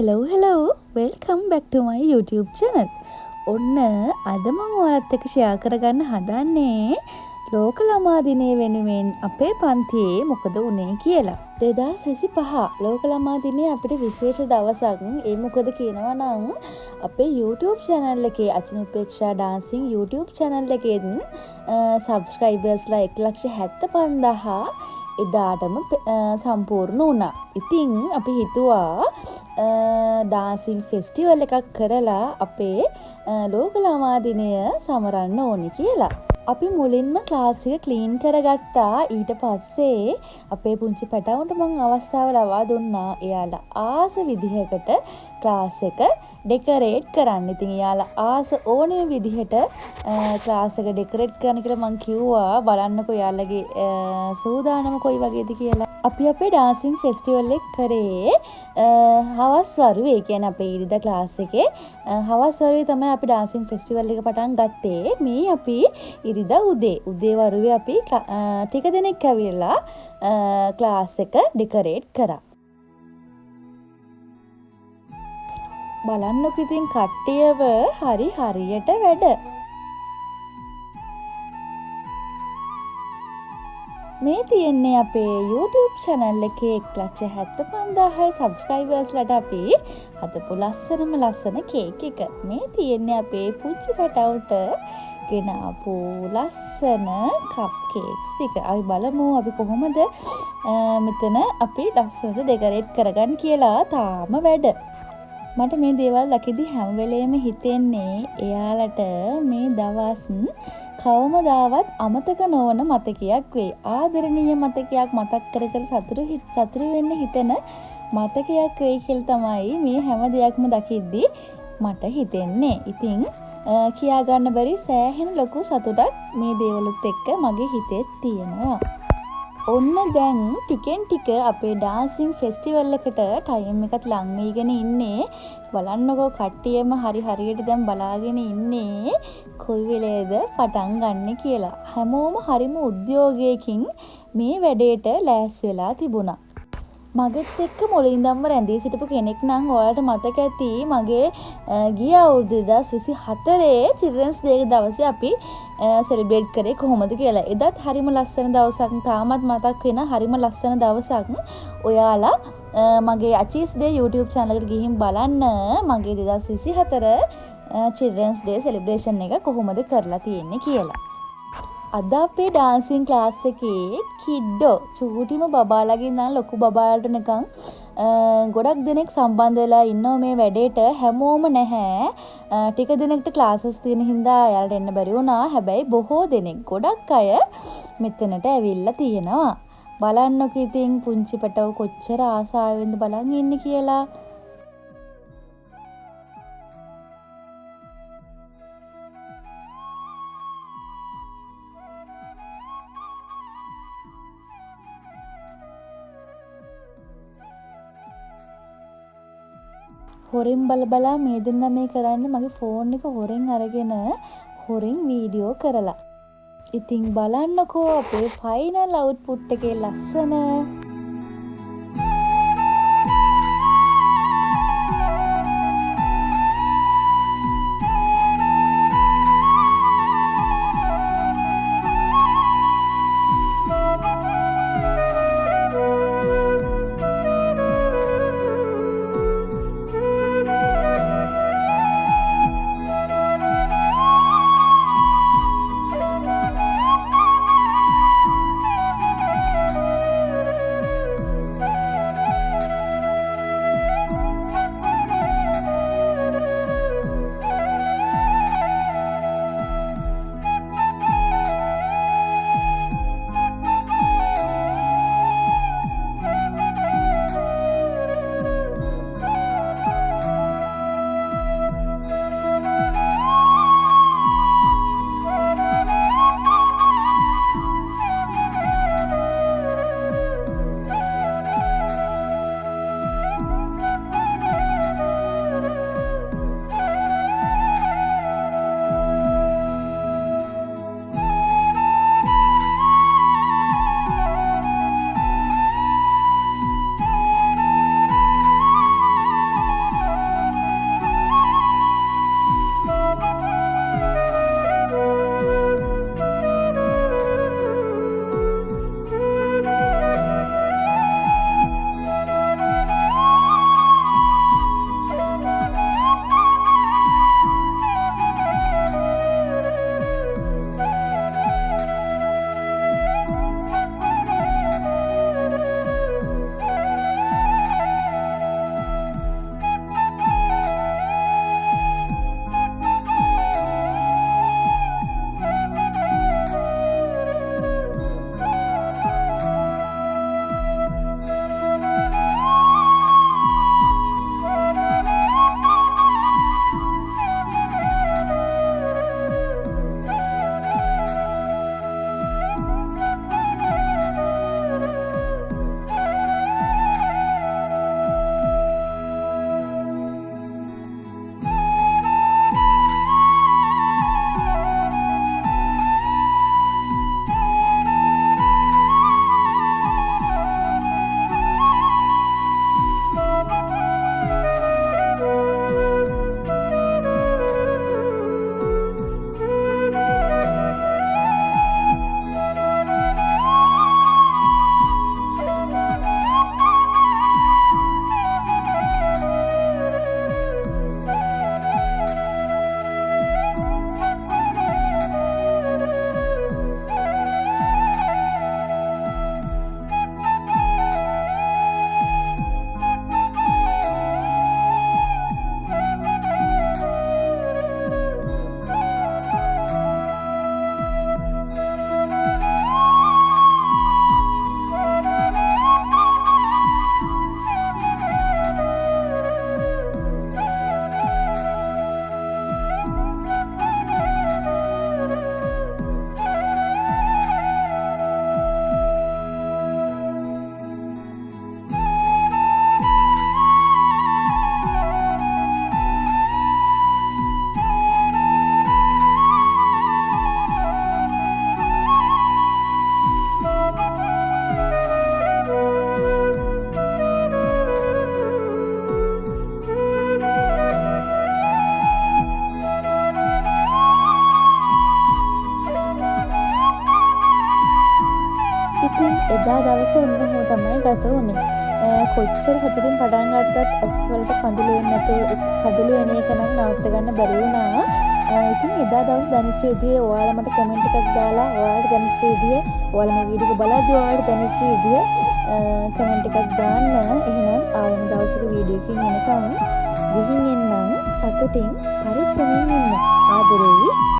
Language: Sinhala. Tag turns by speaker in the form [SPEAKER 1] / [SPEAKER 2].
[SPEAKER 1] hello welcome back to my YouTube channel. ඔන්න අද මම ඔයාලත් එක්ක ෂෙයා කරගන්න හදන්නේ ලෝක ළමා දිනය වෙනුවෙන් අපේ පන්තියේ මොකද වුනේ කියලා. 2025 ලෝක ළමා දිනය අපිට විශේෂ දවසක්. ඒ මොකද කියනවා නම් අපේ YouTube channel එකේ අචිනුපේක්ෂා ඩාන්සින් YouTube channel එකෙන් subscribersලා 1,75,000 එදාටම සම්පූර්ණ වුණා. ඉතින් අපි හිතුවා ඩාන්සින් ෆෙස්ටිවල් එකක් කරලා අපේ ලෝක ළමා දිනය සමරන්න ඕනි කියලා. අපි මුලින්ම ක්ලාස් එක ක්ලීන් කරගත්තා. ඊට පස්සේ අපේ පුංචි පැටවුන්ට මම අවස්ථාව ලබා දුන්නා එයාලා ආස විදිහකට ක්ලාස් එක ඩෙකරේට් කරන්න. ඉතින් එයාලා ආස ඕනෙම විදිහට ක්ලාස් එක ඩෙකරේට් කරන්න කියලා මම කිව්වා. බලන්නකෝ එයාලගේ සූදානම කොයි වගේද කියලා. අපි අපේ ඩාන්සින් ෆෙස්ටිවල් එක කරේ හවස් වරුවේ. ඒ කියන්නේ අපේ ඉරිදා ක්ලාස් එකේ හවස් වරුවේ තමයි අපි ඩාන්සින් ෆෙස්ටිවල් එක පටන් ගත්තේ. මේ අපි ඉරිදා උදේ වරුවේ අපි ටික දෙනෙක් ඇවිල්ලා ක්ලාස් එක ඩෙකරේට් කරා. බලන්නකො ඉතින් කට්ටියව හරියට වැඩ. මේ තියෙන්නේ අපේ YouTube channel එකේ 1,75,000 subscribersලාට අපි හදපු ලස්සන කේක් එක. මේ තියෙන්නේ අපේ පුංචි පැටවුන්ට ගෙනාපු ලස්සන කප් කේක්ස් ටික. අපි බලමු අපි කොහොමද මෙතන අපි ලස්සනට ඩෙකරේට් කරගන්න කියලා. තාම වැඩ. මට මේ දේවල් දකිද්දි හැම වෙලේම හිතෙන්නේ එයාලට මේ දවස් කවමදාවත් අමතක නොවන මතකයක් වෙයි. ආදරණීය මතකයක් මතක් කර සතුටු වෙන්න හිතෙන මතකයක් වෙයි කියලා තමයි මේ හැම දෙයක්ම දකිද්දි මට හිතෙන්නේ. ඉතින් කියා ගන්න බැරි සෑහෙන ලොකු සතුටක් මේ දේවලුත් එක්ක මගේ හිතේ තියෙනවා. ඔන්න දැන් ටිකෙන් ටික අපේ ඩාන්සින් ෆෙස්ටිවල් එකට ටයිම් එකත් ලං වෙගෙන ඉන්නේ. බලන්නකෝ කට්ටියම හරියට දැන් බලාගෙන ඉන්නේ කොයි වෙලේද පටන් ගන්න කියලා. හැමෝම හරිම උද්‍යෝගයකින් මේ වැඩේට ලෑස්ති වෙලා තිබුණා. මගෙත් එක්ක මුලින්දම්ම රැඳී සිටපු කෙනෙක් නම් ඔයාලට මතක ඇති මගේ ගිය අවුරුදු 2024 චිල්ඩ්‍රන්ස් ඩේ දවසේ අපි සෙලිබ්‍රේට් කරේ කොහොමද කියලා. එදත් හරිම ලස්සන දවසක්. තාමත් මතක් වෙන හරිම ලස්සන දවසක්. ඔයාලා මගේ අචීස් ඩේ YouTube channel එකට ගිහින් බලන්න මගේ 2024 චිල්ඩ්‍රන්ස් ඩේ සෙලිබ්‍රේෂන් එක කොහොමද කරලා තියෙන්නේ කියලා. අද අපේ ඩාන්සින් ක්ලාස් එකේ කිඩ්ඩෝ චූටිම බබාලගේ ඉඳන් ලොකු බබාලට නිකන් ගොඩක් දෙනෙක් සම්බන්ධ වෙලා ඉන්නවා මේ වැඩේට. හැමෝම නැහැ. ටික දෙනෙක්ට ක්ලාසස් තියෙන හින්දා එයාලට එන්න බැරි වුණා. හැබැයි බොහෝ දෙනෙක් ගොඩක් අය මෙතනට ඇවිල්ලා තියෙනවා. බලන්නකෝ ඉතින් පුංචි පැටව කොච්චර ආසාවෙන්ද බලන් ඉන්නේ කියලා. හොරෙන් බලා මේ දෙන්න මේ කරන්නේ මගේ ෆෝන් එක හොරෙන් අරගෙන හොරෙන් වීඩියෝ කරලා. ඉතින් බලන්නකෝ අපේ ෆයිනල් අවුට්පුට් එකේ ලස්සන. ගත වුණේ. කොච්චර සතුටින් පටන් ගත්තත් ඇස් වලට කඳුළු වෙන්නේ නැතුව කඳුළු එන එක නම් නවත්ත ගන්න බැරි වුණා. ඉතින් එදා දවස් දැනෙච්ච විදිය ඔයාලා මට කමෙන්ට් එකක් දාලා ඔයාලට දැනෙච්ච විදිය ඔයාලා මේ වීඩියෝ එක බලද්දී ඔයාලට දැනෙච්ච විදිය කමෙන්ට් එකක් දාන්න. එහෙනම් ආයෙම දවසක වීඩියෝ එකකින් එනකම් ගිහින් එන්නම්. සතුටින් පරිස්සමින් ඉන්න. ආදරෙයි.